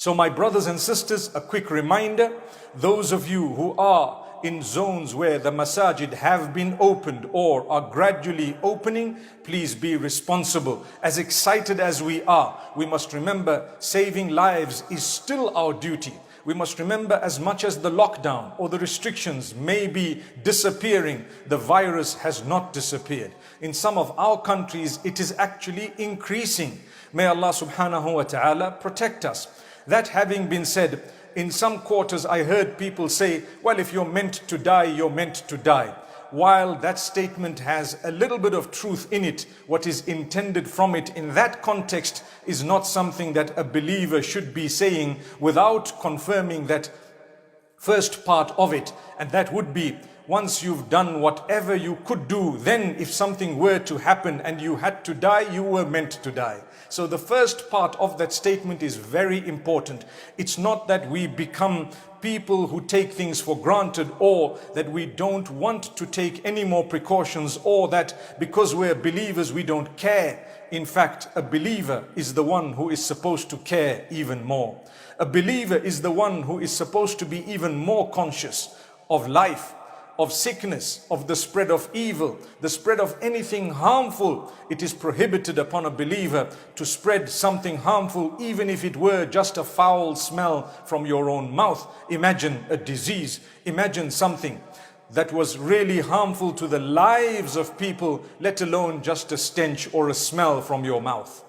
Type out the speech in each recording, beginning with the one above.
So my brothers and sisters, a quick reminder, those of you who are in zones where the masajid have been opened or are gradually opening, please be responsible. As excited as we are, we must remember saving lives is still our duty. We must remember, as much as the lockdown or the restrictions may be disappearing, the virus has not disappeared. In some of our countries, it is actually increasing. May Allah subhanahu wa ta'ala protect us. That having been said, in some quarters I heard people say, well, if you're meant to die, you're meant to die. While that statement has a little bit of truth in it, what is intended from it in that context is not something that a believer should be saying without confirming that first part of it. And that would be, once you've done whatever you could do, then if something were to happen and you had to die, you were meant to die. So the first part of that statement is very important. It's not that we become people who take things for granted, or that we don't want to take any more precautions, or that because we're believers we don't care. In fact, a believer is the one who is supposed to care even more. A believer is the one who is supposed to be even more conscious of life, of sickness, of the spread of evil, the spread of anything harmful. It is prohibited upon a believer to spread something harmful, even if it were just a foul smell from your own mouth. Imagine a disease, imagine something that was really harmful to the lives of people, let alone just a stench or a smell from your mouth.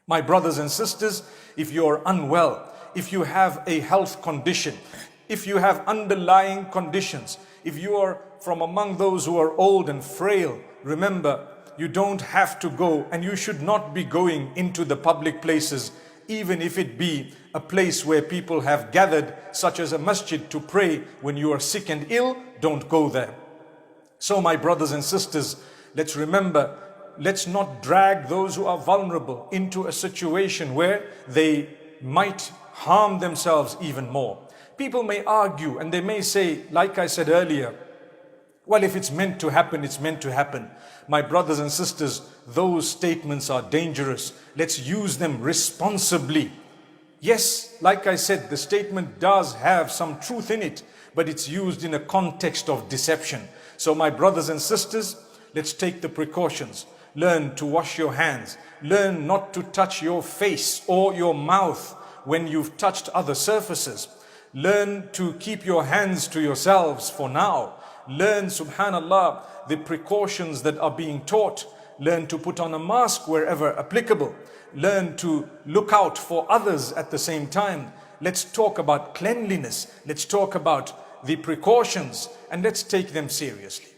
My brothers and sisters, if you're unwell, if you have a health condition, if you have underlying conditions, if you are from among those who are old and frail, remember, you don't have to go, and you should not be going into the public places, even if it be a place where people have gathered, such as a masjid, to pray. When you are sick and ill, don't go there. So my brothers and sisters, let's remember, let's not drag those who are vulnerable into a situation where they might harm themselves even more. People may argue and they may say, like I said earlier, well, if it's meant to happen, it's meant to happen. My brothers and sisters, those statements are dangerous. Let's use them responsibly. Yes, like I said, the statement does have some truth in it, but it's used in a context of deception. So my brothers and sisters, let's take the precautions. Learn to wash your hands. Learn not to touch your face or your mouth when you've touched other surfaces. Learn to keep your hands to yourselves for now. Learn, subhanallah, the precautions that are being taught. Learn to put on a mask wherever applicable. Learn to look out for others at the same time. Let's talk about cleanliness. Let's talk about the precautions, and let's take them seriously.